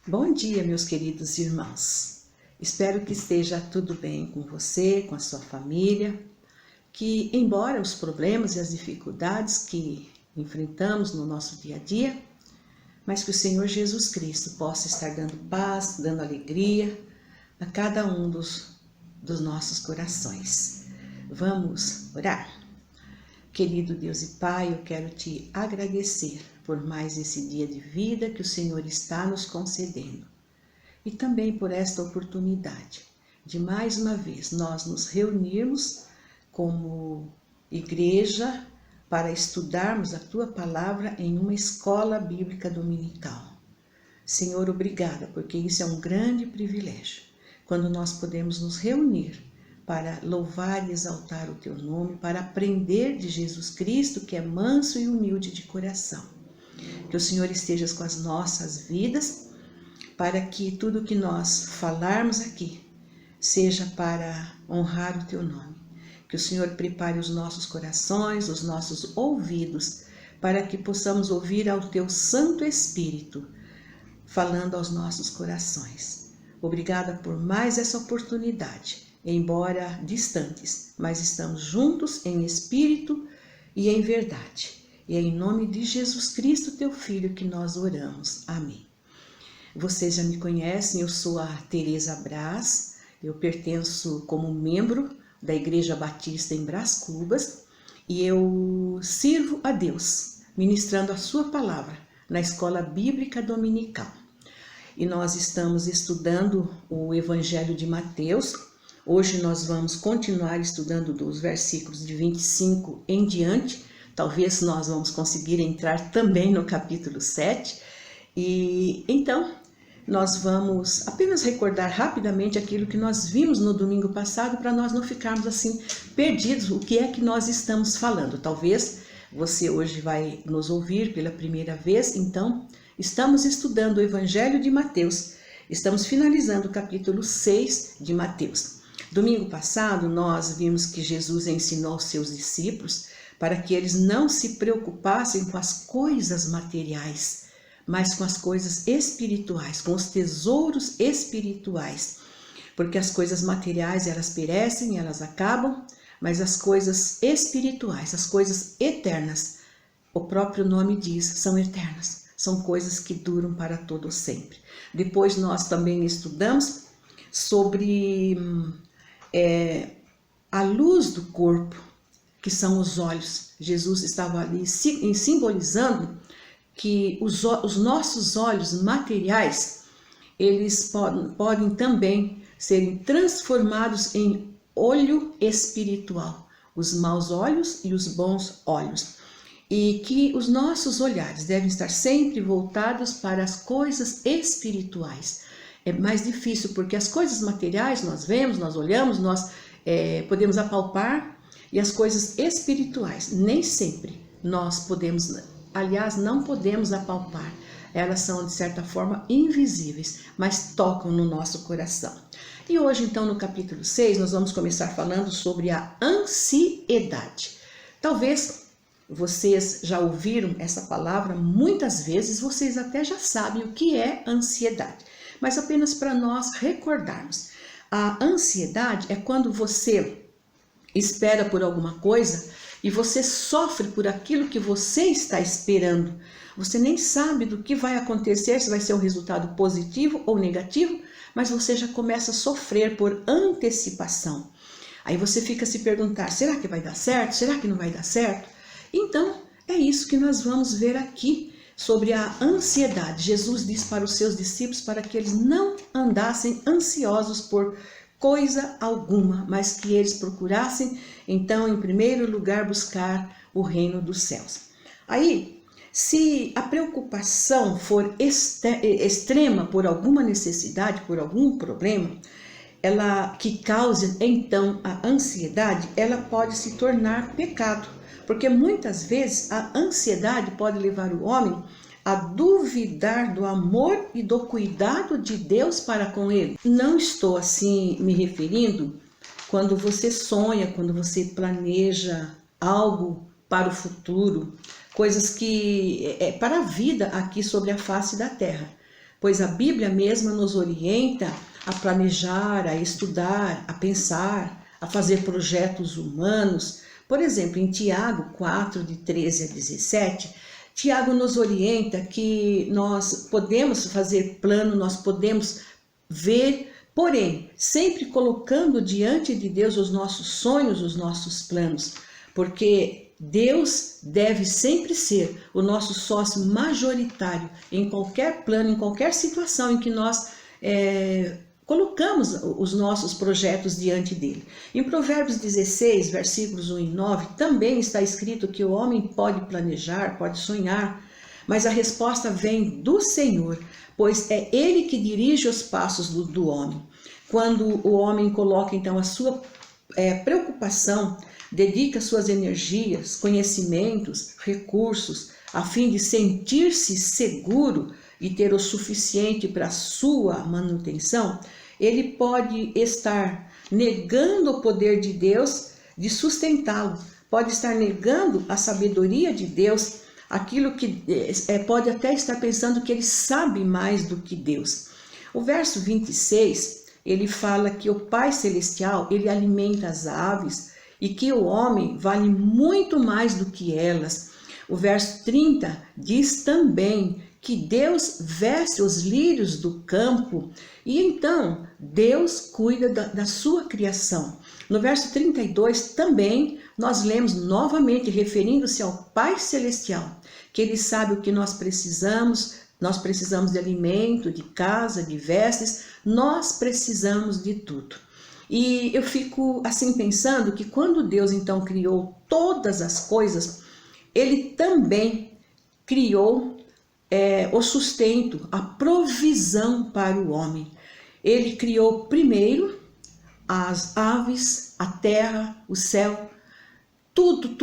Bom dia, meus queridos irmãos. Espero que esteja tudo bem com você, com a sua família, que embora os problemas e as dificuldades que enfrentamos no nosso dia a dia, mas que o Senhor Jesus Cristo possa estar dando paz, dando alegria a cada um dos nossos corações. Vamos orar? Querido Deus e Pai, eu quero te agradecer por mais esse dia de vida que o Senhor está nos concedendo. E também por esta oportunidade de mais uma vez nós nos reunirmos como igreja para estudarmos a Tua Palavra em uma escola bíblica dominical. Senhor, obrigada, porque isso é um grande privilégio, quando nós podemos nos reunir para louvar e exaltar o Teu nome, para aprender de Jesus Cristo, que é manso e humilde de coração. Que o Senhor esteja com as nossas vidas, para que tudo que nós falarmos aqui seja para honrar o Teu nome. Que o Senhor prepare os nossos corações, os nossos ouvidos, para que possamos ouvir ao Teu Santo Espírito, falando aos nossos corações. Obrigada por mais essa oportunidade. Embora distantes, mas estamos juntos em espírito e em verdade. E é em nome de Jesus Cristo, Teu Filho, que nós oramos. Amém. Vocês já me conhecem, eu sou a Tereza Braz, eu pertenço como membro da Igreja Batista em Brás Cubas e eu sirvo a Deus, ministrando a Sua Palavra na Escola Bíblica Dominical. E nós estamos estudando o Evangelho de Mateus. Hoje nós vamos continuar estudando dos versículos de 25 em diante. Talvez nós vamos conseguir entrar também no capítulo 7. E então nós vamos apenas recordar rapidamente aquilo que nós vimos no domingo passado, para nós não ficarmos assim perdidos. O que é que nós estamos falando? Talvez você hoje vai nos ouvir pela primeira vez. Então, estamos estudando o Evangelho de Mateus. Estamos finalizando o capítulo 6 de Mateus. Domingo passado, nós vimos que Jesus ensinou aos seus discípulos para que eles não se preocupassem com as coisas materiais, mas com as coisas espirituais, com os tesouros espirituais. Porque as coisas materiais, elas perecem, elas acabam, mas as coisas espirituais, as coisas eternas, o próprio nome diz, são eternas. São coisas que duram para todo sempre. Depois nós também estudamos sobre a luz do corpo, que são os olhos. Jesus estava ali simbolizando que os nossos olhos materiais, eles podem também serem transformados em olho espiritual, os maus olhos e os bons olhos. E que os nossos olhares devem estar sempre voltados para as coisas espirituais. É mais difícil, porque as coisas materiais nós vemos, nós olhamos, nós podemos apalpar, e as coisas espirituais nem sempre nós podemos, aliás, não podemos apalpar. Elas são, de certa forma, invisíveis, mas tocam no nosso coração. E hoje, então, no capítulo 6, nós vamos começar falando sobre a ansiedade. Talvez vocês já ouviram essa palavra muitas vezes, vocês até já sabem o que é ansiedade. Mas apenas para nós recordarmos. A ansiedade é quando você espera por alguma coisa e você sofre por aquilo que você está esperando. Você nem sabe do que vai acontecer, se vai ser um resultado positivo ou negativo, mas você já começa a sofrer por antecipação. Aí você fica a se perguntar, será que vai dar certo? Será que não vai dar certo? Então, é isso que nós vamos ver aqui sobre a ansiedade. Jesus diz para os seus discípulos para que eles não andassem ansiosos por coisa alguma, mas que eles procurassem, então, em primeiro lugar, buscar o reino dos céus. Aí, se a preocupação for extrema por alguma necessidade, por algum problema, ela que cause, então, a ansiedade, ela pode se tornar pecado. Porque muitas vezes a ansiedade pode levar o homem a duvidar do amor e do cuidado de Deus para com ele. Não estou assim me referindo quando você sonha, quando você planeja algo para o futuro, coisas que é para a vida aqui sobre a face da terra. pois a Bíblia mesma nos orienta a planejar, a estudar, a pensar, a fazer projetos humanos. Por exemplo, em Tiago 4, de 13 a 17, Tiago nos orienta que nós podemos fazer plano, nós podemos ver, porém, sempre colocando diante de Deus os nossos sonhos, os nossos planos, porque Deus deve sempre ser o nosso sócio majoritário em qualquer plano, em qualquer situação em que nós colocamos os nossos projetos diante dele. Em Provérbios 16, versículos 1 e 9, também está escrito que o homem pode planejar, pode sonhar, mas a resposta vem do Senhor, pois é ele que dirige os passos do homem. Quando o homem coloca então a sua preocupação, dedica suas energias, conhecimentos, recursos, a fim de sentir-se seguro e ter o suficiente para a sua manutenção, ele pode estar negando o poder de Deus de sustentá-lo, pode estar negando a sabedoria de Deus, aquilo que pode até estar pensando que ele sabe mais do que Deus. O verso 26, ele fala que o Pai Celestial, ele alimenta as aves e que o homem vale muito mais do que elas. O verso 30 diz também que Deus veste os lírios do campo e então Deus cuida da sua criação. No verso 32 também nós lemos novamente, referindo-se ao Pai Celestial, que Ele sabe o que nós precisamos de alimento, de casa, de vestes, nós precisamos de tudo. E eu fico assim pensando que quando Deus então criou todas as coisas, Ele também criou o sustento, a provisão para o homem. Ele criou primeiro as aves, a terra, o céu, tudo.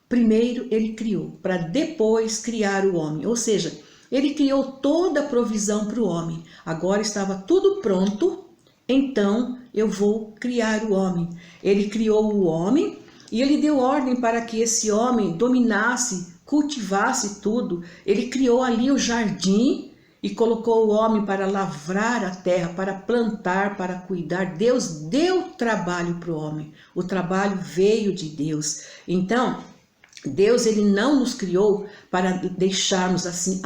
Primeiro ele criou, para depois criar o homem. Ou seja, ele criou toda a provisão para o homem. Agora estava tudo pronto, então eu vou criar o homem. Ele criou o homem e ele deu ordem para que esse homem dominasse, cultivasse tudo. Ele criou ali o jardim e colocou o homem para lavrar a terra, para plantar, para cuidar. Deus deu trabalho para o homem. O trabalho veio de Deus. Então, Deus ele não nos criou para deixarmos assim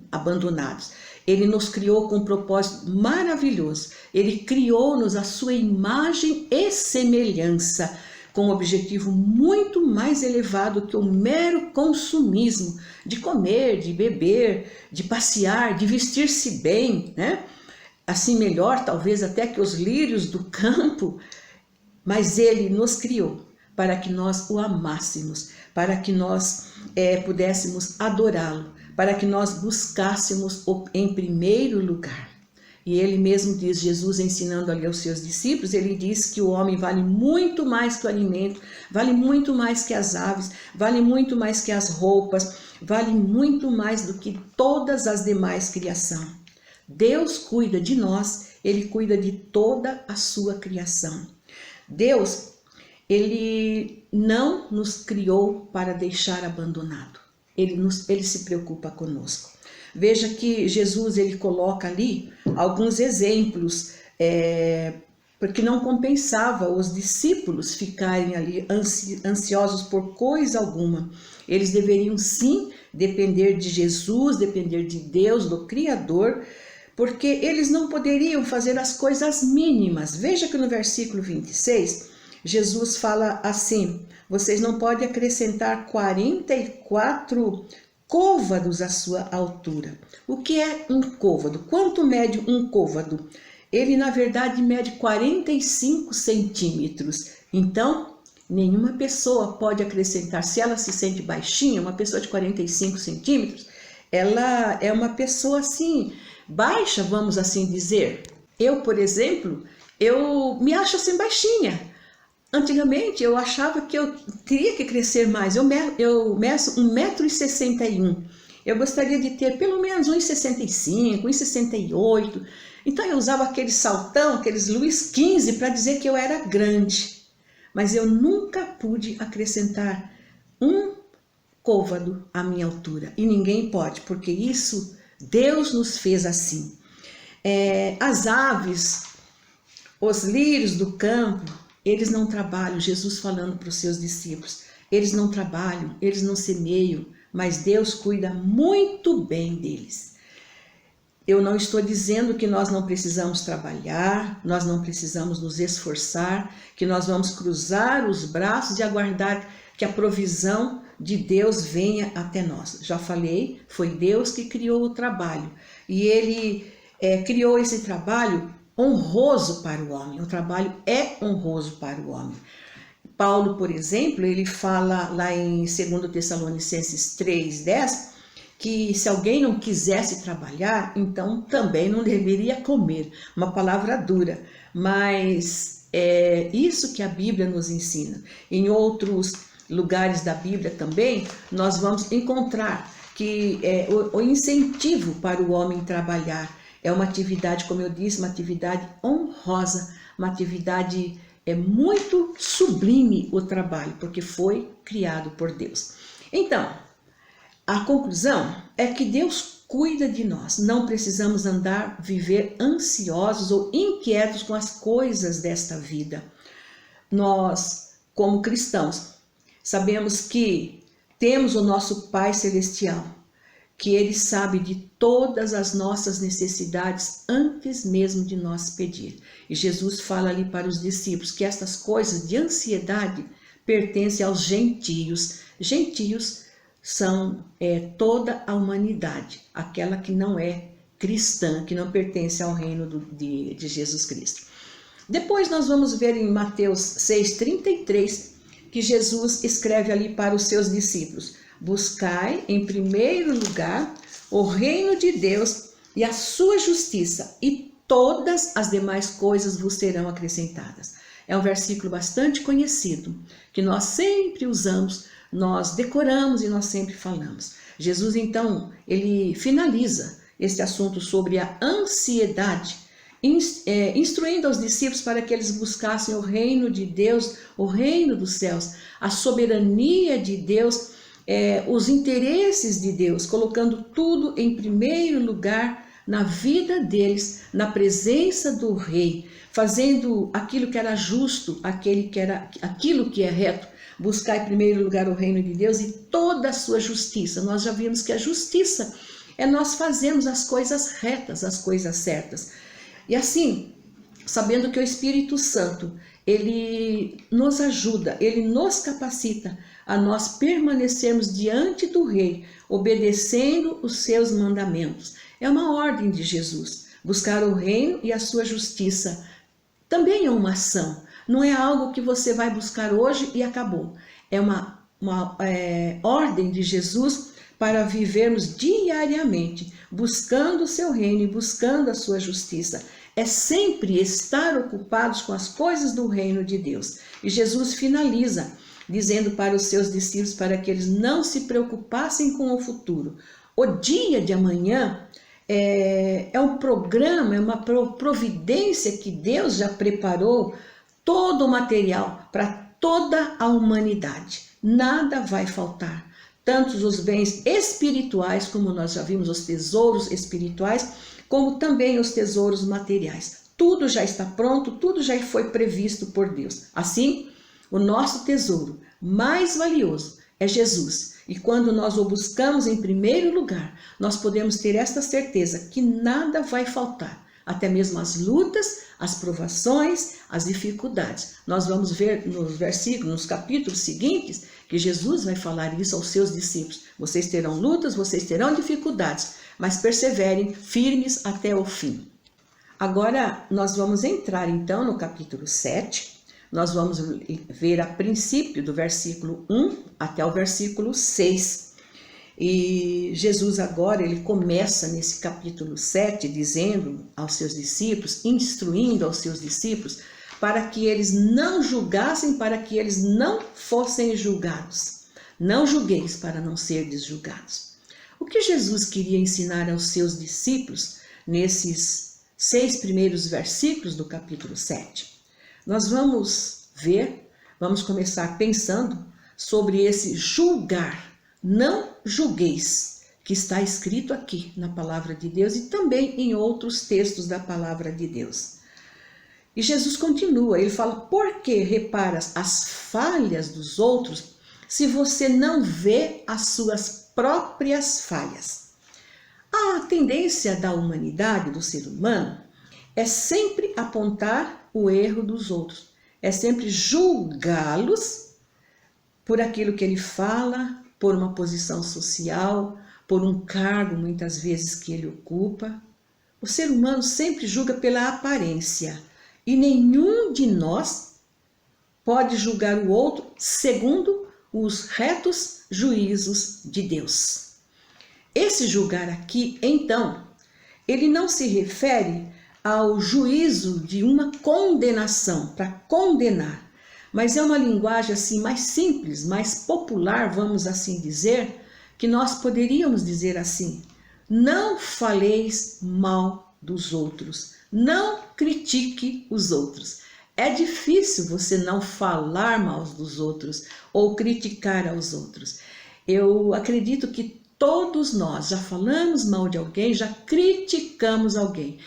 abandonados. Ele nos criou com um propósito maravilhoso. Ele criou-nos a sua imagem e semelhança, com um objetivo muito mais elevado que o mero consumismo, de comer, de beber, de passear, de vestir-se bem, né? Assim melhor talvez até que os lírios do campo, mas Ele nos criou para que nós o amássemos, para que nós pudéssemos adorá-lo, para que nós buscássemos em primeiro lugar. E ele mesmo diz, Jesus ensinando ali aos seus discípulos, ele diz que o homem vale muito mais que o alimento, vale muito mais que as aves, vale muito mais que as roupas, vale muito mais do que todas as demais criação. Deus cuida de nós, ele cuida de toda a sua criação. Deus, ele não nos criou para deixar abandonado, ele se preocupa conosco. Veja que Jesus ele coloca ali alguns exemplos, porque não compensava os discípulos ficarem ali ansiosos por coisa alguma. Eles deveriam sim depender de Jesus, depender de Deus, do Criador, porque eles não poderiam fazer as coisas mínimas. Veja que no versículo 26, Jesus fala assim, vocês não podem acrescentar 44 côvados à sua altura. O que é um côvado? Quanto mede um côvado? Ele, na verdade, mede 45 centímetros. Então, nenhuma pessoa pode acrescentar. Se ela se sente baixinha, uma pessoa de 45 centímetros, ela é uma pessoa assim, baixa, vamos assim dizer. Eu, por exemplo, eu me acho assim baixinha. Antigamente eu achava que eu teria que crescer mais, eu meço 1,61 m, eu gostaria de ter pelo menos 1,65 m, 1,68 m, então eu usava aquele saltão, aqueles Luiz XV para dizer que eu era grande, mas eu nunca pude acrescentar um côvado à minha altura, e ninguém pode, porque isso Deus nos fez assim. As aves, os lírios do campo, eles não trabalham. Jesus falando para os seus discípulos, eles não trabalham, eles não semeiam, mas Deus cuida muito bem deles. Eu não estou dizendo que nós não precisamos trabalhar, nós não precisamos nos esforçar, que nós vamos cruzar os braços e aguardar que a provisão de Deus venha até nós. Já falei, foi Deus que criou o trabalho e Ele criou esse trabalho honroso para o homem. O trabalho é honroso para o homem. Paulo, por exemplo, ele fala lá em 2 Tessalonicenses 3:10, que se alguém não quisesse trabalhar, então também não deveria comer. Uma palavra dura, mas é isso que a Bíblia nos ensina. Em outros lugares da Bíblia também, nós vamos encontrar que o incentivo para o homem trabalhar é uma atividade, como eu disse, uma atividade honrosa, uma atividade muito sublime o trabalho, porque foi criado por Deus. Então, a conclusão é que Deus cuida de nós. Não precisamos viver ansiosos ou inquietos com as coisas desta vida. Nós, como cristãos, sabemos que temos o nosso Pai Celestial, que Ele sabe de todas as nossas necessidades antes mesmo de nós pedir. E Jesus fala ali para os discípulos que estas coisas de ansiedade pertencem aos gentios. Gentios são toda a humanidade, aquela que não é cristã, que não pertence ao reino de Jesus Cristo. Depois nós vamos ver em Mateus 6,33, que Jesus escreve ali para os seus discípulos: buscai em primeiro lugar o reino de Deus e a sua justiça, e todas as demais coisas vos serão acrescentadas. É um versículo bastante conhecido, que nós sempre usamos, nós decoramos e nós sempre falamos. Jesus, então, ele finaliza este assunto sobre a ansiedade, instruindo aos discípulos para que eles buscassem o reino de Deus, o reino dos céus, a soberania de Deus, os interesses de Deus, colocando tudo em primeiro lugar na vida deles, na presença do Rei, fazendo aquilo que era justo, aquilo que é reto. Buscar em primeiro lugar o reino de Deus e toda a sua justiça. Nós já vimos que a justiça é nós fazermos as coisas retas, as coisas certas. E assim, sabendo que o Espírito Santo, ele nos ajuda, ele nos capacita a nós permanecermos diante do Rei, obedecendo os seus mandamentos. É uma ordem de Jesus. Buscar o reino e a sua justiça também é uma ação. Não é algo que você vai buscar hoje e acabou. É uma ordem de Jesus para vivermos diariamente, buscando o seu reino e buscando a sua justiça. É sempre estar ocupados com as coisas do reino de Deus. E Jesus finaliza dizendo para os seus discípulos para que eles não se preocupassem com o futuro. O dia de amanhã é um programa, é uma providência que Deus já preparou todo o material para toda a humanidade. Nada vai faltar. Tanto os bens espirituais, como nós já vimos, os tesouros espirituais, como também os tesouros materiais. Tudo já está pronto, tudo já foi previsto por Deus. Assim, o nosso tesouro mais valioso é Jesus. E quando nós o buscamos em primeiro lugar, nós podemos ter esta certeza que nada vai faltar. Até mesmo as lutas, as provações, as dificuldades. Nós vamos ver nos versículos, nos capítulos seguintes, que Jesus vai falar isso aos seus discípulos. Vocês terão lutas, vocês terão dificuldades, mas perseverem firmes até o fim. Agora nós vamos entrar então no capítulo 7. Nós vamos ver a princípio do versículo 1 até o versículo 6. E Jesus agora, ele começa nesse capítulo 7 dizendo aos seus discípulos, instruindo aos seus discípulos, para que eles não julgassem, para que eles não fossem julgados. Não julgueis para não serdes julgados. O que Jesus queria ensinar aos seus discípulos nesses 6 primeiros versículos do capítulo 7? Nós vamos ver, vamos começar pensando sobre esse julgar. Não julgueis, que está escrito aqui na palavra de Deus e também em outros textos da palavra de Deus. E Jesus continua, ele fala: por que reparas as falhas dos outros se você não vê as suas próprias falhas? A tendência da humanidade, do ser humano, é sempre apontar o erro dos outros, é sempre julgá-los por aquilo que ele fala, por uma posição social, por um cargo muitas vezes que ele ocupa. O ser humano sempre julga pela aparência e nenhum de nós pode julgar o outro segundo os retos juízos de Deus. Esse julgar aqui, então, ele não se refere ao juízo de uma condenação, para condenar, mas é uma linguagem assim mais simples, mais popular, vamos assim dizer, que nós poderíamos dizer assim: não faleis mal dos outros, não critique os outros. É difícil você não falar mal dos outros ou criticar aos outros. Eu acredito que todos nós já falamos mal de alguém, já criticamos alguém.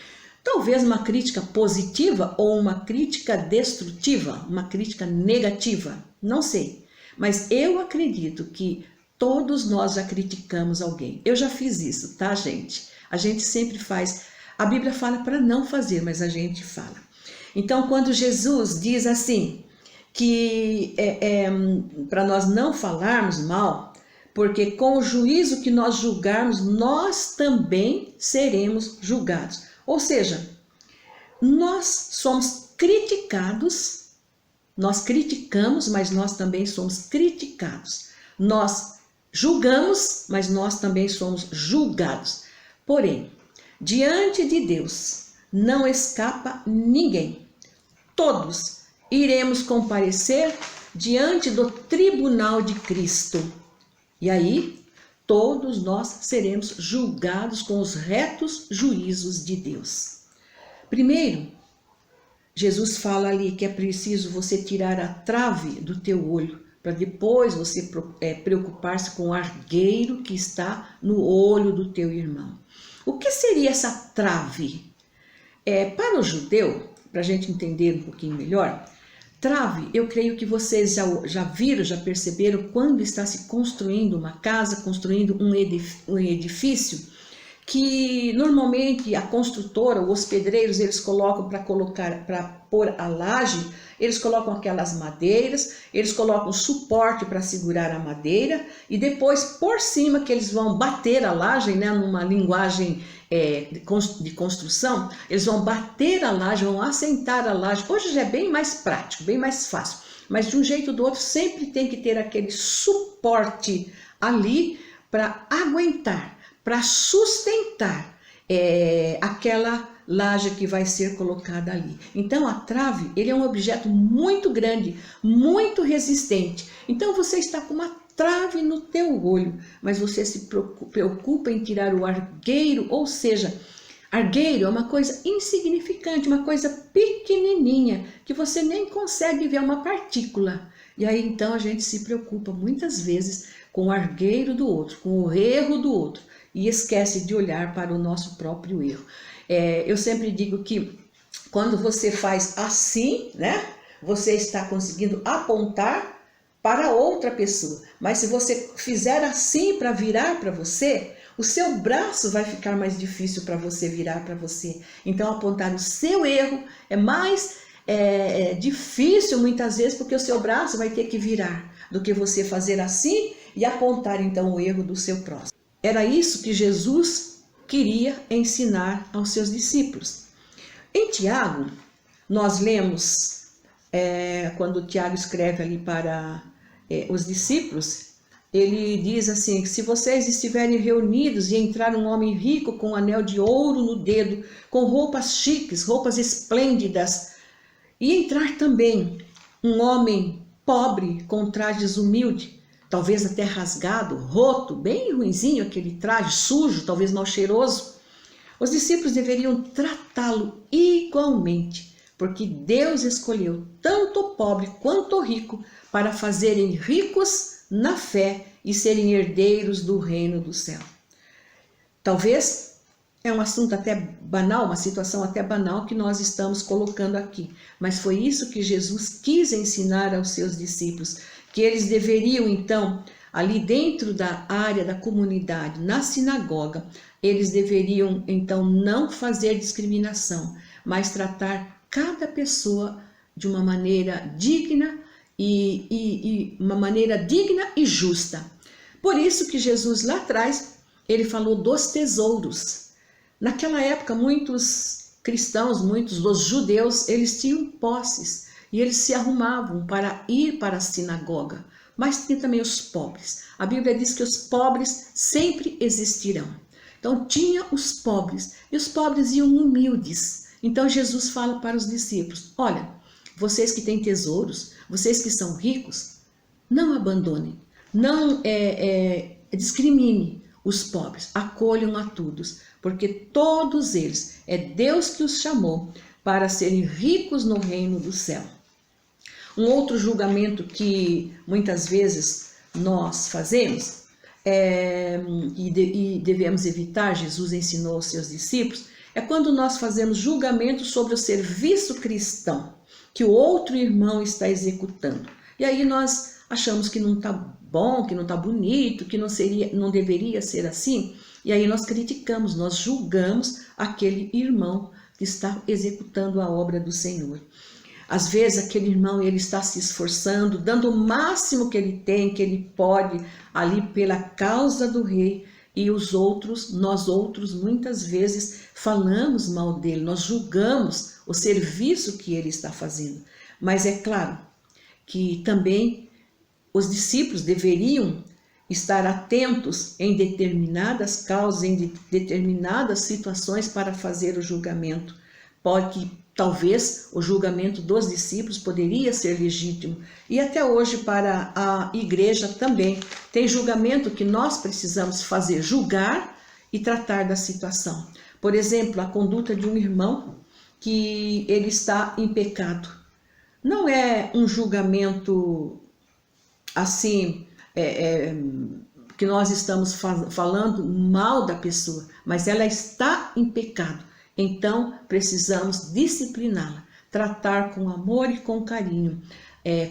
Talvez uma crítica positiva ou uma crítica destrutiva, uma crítica negativa, não sei. Mas eu acredito que todos nós já criticamos alguém. Eu já fiz isso, tá, gente? A gente sempre faz. A Bíblia fala para não fazer, mas a gente fala. Então, quando Jesus diz assim, que para nós não falarmos mal, porque com o juízo que nós julgarmos, nós também seremos julgados. Ou seja, nós somos criticados, nós criticamos, mas nós também somos criticados. Nós julgamos, mas nós também somos julgados. Porém, diante de Deus não escapa ninguém. Todos iremos comparecer diante do tribunal de Cristo. E aí, todos nós seremos julgados com os retos juízos de Deus. Primeiro, Jesus fala ali que é preciso você tirar a trave do teu olho, para depois você preocupar-se com o argueiro que está no olho do teu irmão. O que seria essa trave? Para o judeu, para a gente entender um pouquinho melhor, trave, eu creio que vocês já viram, já perceberam quando está se construindo uma casa, construindo um edifício, que normalmente a construtora, os pedreiros, eles colocam para pôr a laje, eles colocam aquelas madeiras, eles colocam suporte para segurar a madeira e depois por cima que eles vão bater a laje, né, numa linguagem de construção, eles vão bater a laje, vão assentar a laje. Hoje já é bem mais prático, bem mais fácil, mas de um jeito ou do outro sempre tem que ter aquele suporte ali para aguentar, para sustentar aquela laje que vai ser colocada ali. Então a trave, ele é um objeto muito grande, muito resistente. Então você está com uma trave no teu olho, mas você se preocupa em tirar o argueiro, ou seja, argueiro é uma coisa insignificante, uma coisa pequenininha, que você nem consegue ver uma partícula. E aí então a gente se preocupa muitas vezes com o argueiro do outro, com o erro do outro, e esquece de olhar para o nosso próprio erro. Eu sempre digo que quando você faz assim, né, você está conseguindo apontar para outra pessoa. Mas se você fizer assim para virar para você, o seu braço vai ficar mais difícil para você virar para você. Então apontar o seu erro é mais difícil muitas vezes, porque o seu braço vai ter que virar, do que você fazer assim e apontar então o erro do seu próximo. Era isso que Jesus queria ensinar aos seus discípulos. Em Tiago, nós lemos, quando Tiago escreve ali para os discípulos, ele diz assim, que se vocês estiverem reunidos e entrar um homem rico com um anel de ouro no dedo, com roupas chiques, roupas esplêndidas, e entrar também um homem pobre com trajes humildes, talvez até rasgado, roto, bem ruinzinho aquele traje, sujo, talvez mal cheiroso, os discípulos deveriam tratá-lo igualmente, porque Deus escolheu tanto o pobre quanto o rico para fazerem ricos na fé e serem herdeiros do reino do céu. Talvez é um assunto até banal, uma situação até banal que nós estamos colocando aqui, mas foi isso que Jesus quis ensinar aos seus discípulos, que eles deveriam então, ali dentro da área da comunidade, na sinagoga, eles deveriam então não fazer discriminação, mas tratar cada pessoa de uma maneira digna uma maneira digna e justa. Por isso que Jesus lá atrás, ele falou dos tesouros. Naquela época, muitos cristãos, muitos dos judeus, eles tinham posses e eles se arrumavam para ir para a sinagoga. Mas tinha também os pobres. A Bíblia diz que os pobres sempre existirão. Então tinha os pobres e os pobres iam humildes. Então Jesus fala para os discípulos: olha, vocês que têm tesouros, vocês que são ricos, não abandonem, não discrimine os pobres, acolham a todos, porque todos eles, é Deus que os chamou para serem ricos no reino do céu. Um outro julgamento que muitas vezes nós fazemos e devemos evitar, Jesus ensinou aos seus discípulos, é quando nós fazemos julgamento sobre o serviço cristão que o outro irmão está executando. E aí nós achamos que não está bom, que não está bonito, que não deveria ser assim. E aí nós criticamos, nós julgamos aquele irmão que está executando a obra do Senhor. Às vezes aquele irmão, ele está se esforçando, dando o máximo que ele tem, que ele pode, ali pela causa do rei, e nós outros, muitas vezes falamos mal dele, nós julgamos o serviço que ele está fazendo. Mas é claro que também os discípulos deveriam estar atentos em determinadas causas, em determinadas situações para fazer o julgamento. Porque talvez o julgamento dos discípulos poderia ser legítimo. E até hoje para a igreja também tem julgamento que nós precisamos fazer, julgar e tratar da situação. Por exemplo, a conduta de um irmão que ele está em pecado. Não é um julgamento assim, que nós estamos falando mal da pessoa, mas ela está em pecado. Então, precisamos discipliná-la, tratar com amor e com carinho,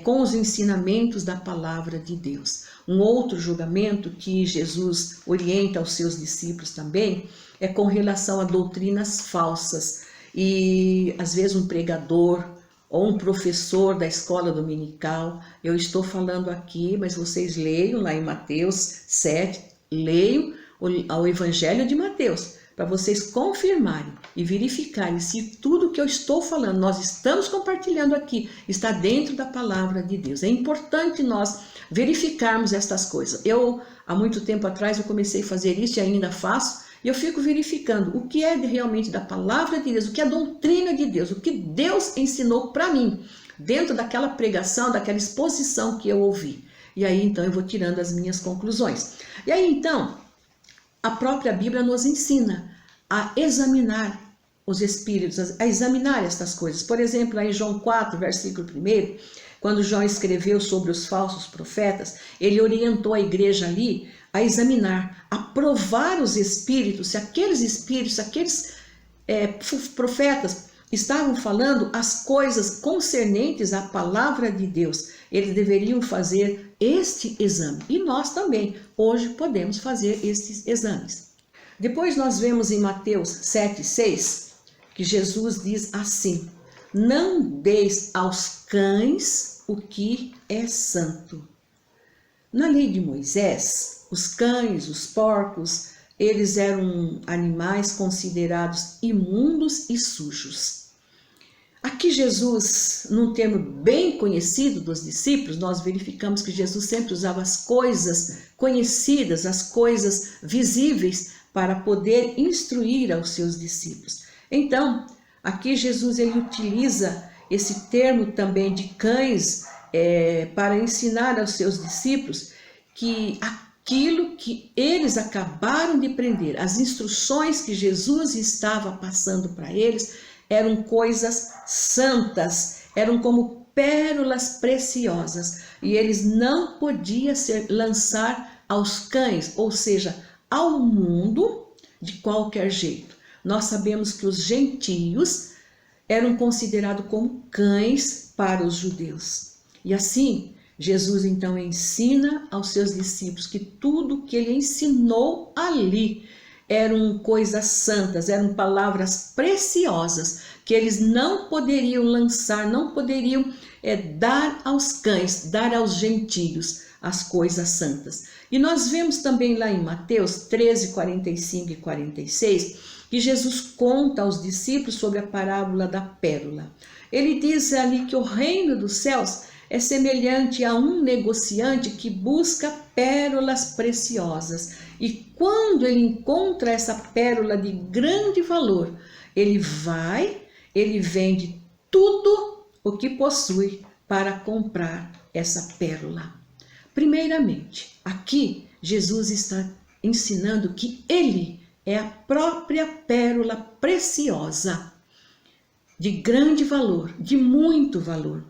com os ensinamentos da palavra de Deus. Um outro julgamento que Jesus orienta aos seus discípulos também é com relação a doutrinas falsas. E, às vezes, um pregador ou um professor da escola dominical, eu estou falando aqui, mas vocês leiam lá em Mateus 7, leiam o Evangelho de Mateus, para vocês confirmarem e verificarem se tudo que eu estou falando, nós estamos compartilhando aqui, está dentro da palavra de Deus. É importante nós verificarmos estas coisas. Há muito tempo atrás, eu comecei a fazer isso e ainda faço, e eu fico verificando o que é realmente da palavra de Deus, o que é a doutrina de Deus, o que Deus ensinou para mim, dentro daquela pregação, daquela exposição que eu ouvi. E aí, então, eu vou tirando as minhas conclusões. E aí, então, a própria Bíblia nos ensina a examinar os espíritos, a examinar estas coisas. Por exemplo, em João 4, versículo 1, quando João escreveu sobre os falsos profetas, ele orientou a igreja ali a examinar, a provar os espíritos, se aqueles espíritos, aqueles profetas estavam falando as coisas concernentes à palavra de Deus. Eles deveriam fazer este exame. E nós também, hoje, podemos fazer estes exames. Depois nós vemos em Mateus 7,6, que Jesus diz assim: não deis aos cães o que é santo. Na lei de Moisés, os cães, os porcos, eles eram animais considerados imundos e sujos. Aqui Jesus, num termo bem conhecido dos discípulos, nós verificamos que Jesus sempre usava as coisas conhecidas, as coisas visíveis, para poder instruir aos seus discípulos. Então, aqui Jesus ele utiliza esse termo também de cães para ensinar aos seus discípulos que aquilo que eles acabaram de aprender, as instruções que Jesus estava passando para eles, eram coisas santas, eram como pérolas preciosas, e eles não podiam lançar aos cães, ou seja, ao mundo, de qualquer jeito. Nós sabemos que os gentios eram considerados como cães para os judeus. E assim, Jesus então ensina aos seus discípulos que tudo que ele ensinou ali eram coisas santas, eram palavras preciosas, que eles não poderiam lançar, não poderiam dar aos cães, dar aos gentios as coisas santas. E nós vemos também lá em Mateus 13, 45 e 46, que Jesus conta aos discípulos sobre a parábola da pérola. Ele diz ali que o reino dos céus é semelhante a um negociante que busca pérolas preciosas. E quando ele encontra essa pérola de grande valor, ele vai, ele vende tudo o que possui para comprar essa pérola. Primeiramente, aqui Jesus está ensinando que ele é a própria pérola preciosa, de grande valor, de muito valor.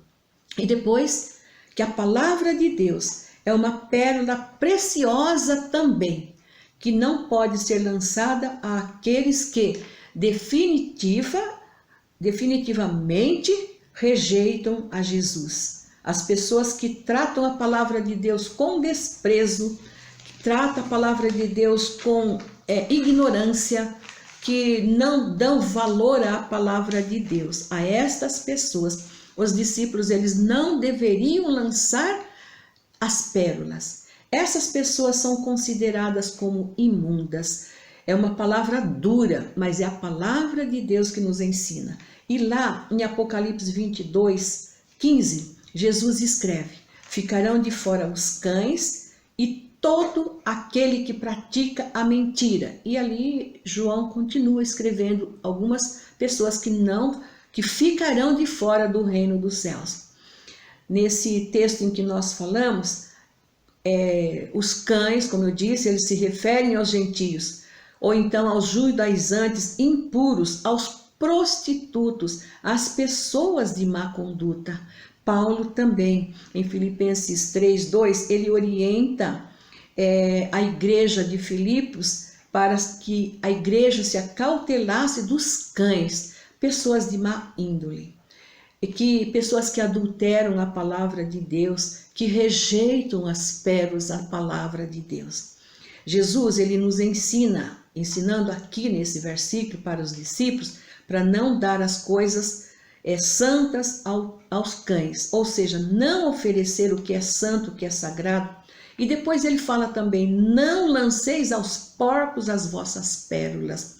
E depois que a palavra de Deus é uma pérola preciosa também, que não pode ser lançada àqueles que definitivamente rejeitam a Jesus. As pessoas que tratam a palavra de Deus com desprezo, que tratam a palavra de Deus com ignorância, que não dão valor à palavra de Deus. A estas pessoas, os discípulos, eles não deveriam lançar as pérolas. Essas pessoas são consideradas como imundas. É uma palavra dura, mas é a palavra de Deus que nos ensina. E lá em Apocalipse 22, 15, Jesus escreve: ficarão de fora os cães e todo aquele que pratica a mentira. E ali João continua escrevendo algumas pessoas que ficarão de fora do reino dos céus. Nesse texto em que nós falamos, os cães, como eu disse, eles se referem aos gentios, ou então aos judaizantes impuros, aos prostitutos, às pessoas de má conduta. Paulo também, em Filipenses 3:2, ele orienta a igreja de Filipos para que a igreja se acautelasse dos cães, pessoas de má índole, e que pessoas que adulteram a palavra de Deus, que rejeitam as pérolas da palavra de Deus. Jesus, ele nos ensinando aqui nesse versículo para os discípulos, para não dar as coisas santas aos cães, ou seja, não oferecer o que é santo, o que é sagrado. E depois ele fala também: não lanceis aos porcos as vossas pérolas.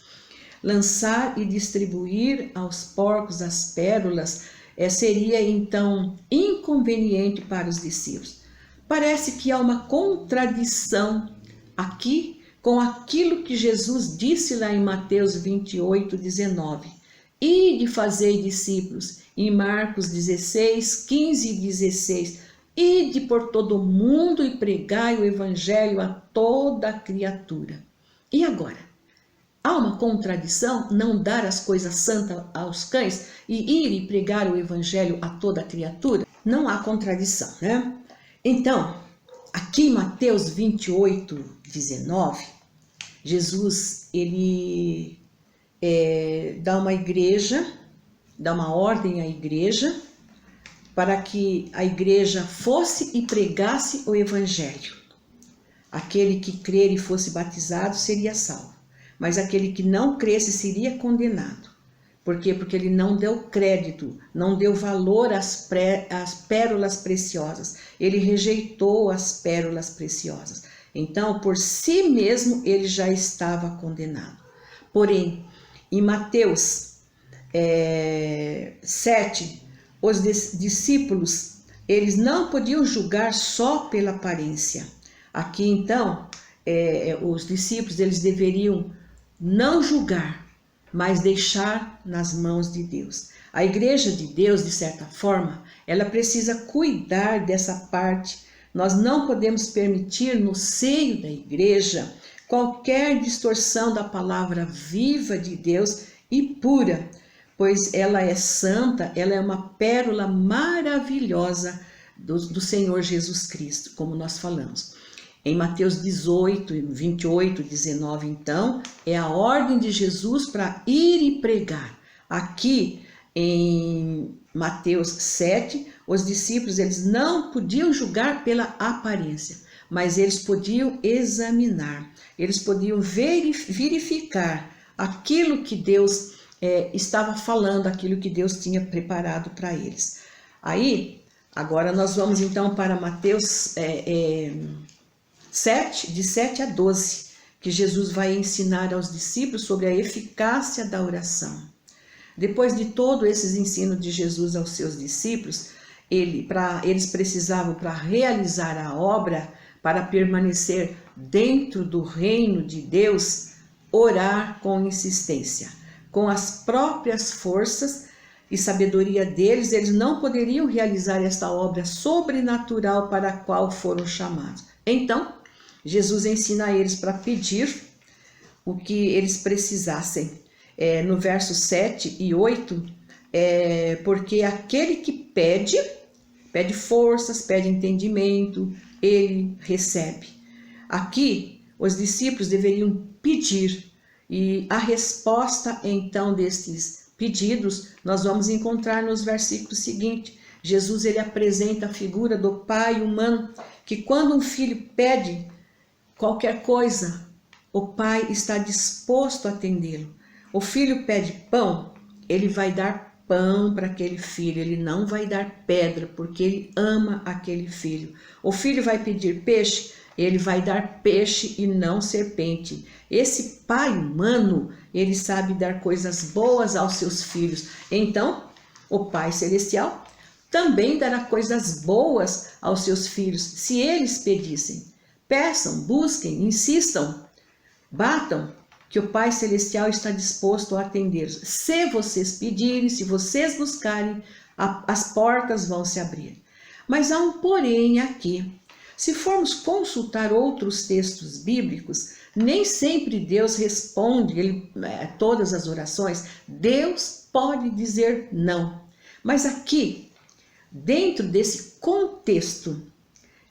Lançar e distribuir aos porcos as pérolas seria então inconveniente para os discípulos. Parece que há uma contradição aqui com aquilo que Jesus disse lá em Mateus 28, 19. Ide fazei discípulos, em Marcos 16, 15 e 16. Ide por todo o mundo e pregai o evangelho a toda criatura. E agora? Há uma contradição não dar as coisas santas aos cães e ir e pregar o evangelho a toda criatura? Não há contradição, né? Então, aqui em Mateus 28, 19, Jesus, ele dá uma ordem à igreja para que a igreja fosse e pregasse o evangelho. Aquele que crer e fosse batizado seria salvo. Mas aquele que não cresce seria condenado. Por quê? Porque ele não deu crédito, não deu valor às pérolas preciosas. Ele rejeitou as pérolas preciosas. Então, por si mesmo, ele já estava condenado. Porém, em Mateus 7, os discípulos, eles não podiam julgar só pela aparência. Aqui, então, os discípulos, eles deveriam não julgar, mas deixar nas mãos de Deus. A igreja de Deus, de certa forma, ela precisa cuidar dessa parte. Nós não podemos permitir no seio da igreja qualquer distorção da palavra viva de Deus e pura, pois ela é santa, ela é uma pérola maravilhosa do Senhor Jesus Cristo, como nós falamos. Em Mateus 18, 28, 19, então, é a ordem de Jesus para ir e pregar. Aqui em Mateus 7, os discípulos eles não podiam julgar pela aparência, mas eles podiam examinar, eles podiam verificar aquilo que Deus estava falando, aquilo que Deus tinha preparado para eles. Aí, agora nós vamos então para Mateus 7, de 7 a 12, que Jesus vai ensinar aos discípulos sobre a eficácia da oração. Depois de todos esses ensinos de Jesus aos seus discípulos, eles precisavam, para realizar a obra, para permanecer dentro do reino de Deus, orar com insistência. Com as próprias forças e sabedoria deles, eles não poderiam realizar esta obra sobrenatural para a qual foram chamados. Então, Jesus ensina a eles para pedir o que eles precisassem. No verso 7 e 8, porque aquele que pede forças, pede entendimento, ele recebe. Aqui, os discípulos deveriam pedir, e a resposta, então, destes pedidos, nós vamos encontrar nos versículos seguintes. Jesus, ele apresenta a figura do pai humano, que quando um filho pede qualquer coisa, o pai está disposto a atendê-lo. O filho pede pão, ele vai dar pão para aquele filho, ele não vai dar pedra, porque ele ama aquele filho. O filho vai pedir peixe, ele vai dar peixe e não serpente. Esse pai humano, ele sabe dar coisas boas aos seus filhos. Então, o Pai Celestial também dará coisas boas aos seus filhos, se eles pedissem. Peçam, busquem, insistam, batam, que o Pai Celestial está disposto a atender-los. Se vocês pedirem, se vocês buscarem, as portas vão se abrir. Mas há um porém aqui. Se formos consultar outros textos bíblicos, nem sempre Deus responde todas as orações. Deus pode dizer não. Mas aqui, dentro desse contexto,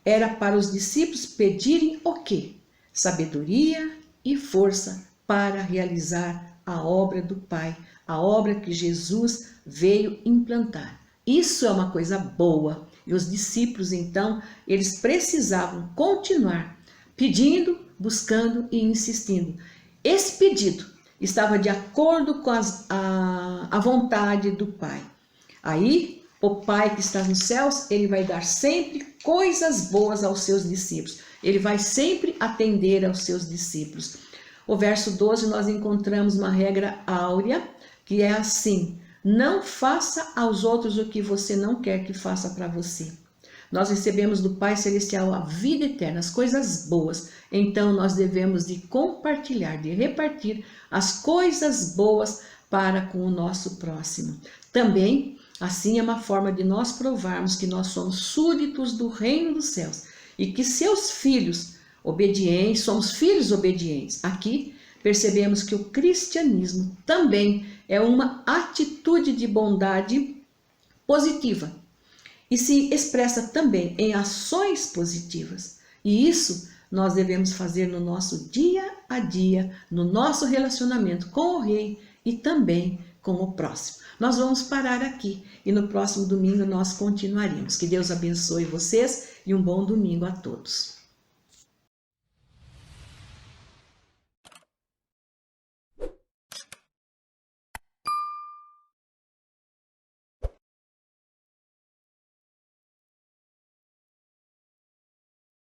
era para os discípulos pedirem o quê? Sabedoria e força para realizar a obra do Pai, a obra que Jesus veio implantar. Isso é uma coisa boa. E os discípulos, então, eles precisavam continuar pedindo, buscando e insistindo. Esse pedido estava de acordo com a vontade do Pai. Aí, o Pai que está nos céus, ele vai dar sempre coisas boas aos seus discípulos. Ele vai sempre atender aos seus discípulos. O verso 12, nós encontramos uma regra áurea, que é assim: não faça aos outros o que você não quer que faça para você. Nós recebemos do Pai Celestial a vida eterna, as coisas boas. Então nós devemos de compartilhar, de repartir as coisas boas para com o nosso próximo. Também, assim é uma forma de nós provarmos que nós somos súditos do reino dos céus e que seus filhos obedientes, somos filhos obedientes. Aqui percebemos que o cristianismo também é uma atitude de bondade positiva e se expressa também em ações positivas. E isso nós devemos fazer no nosso dia a dia, no nosso relacionamento com o Rei e também com o próximo. Nós vamos parar aqui e no próximo domingo nós continuaremos. Que Deus abençoe vocês e um bom domingo a todos.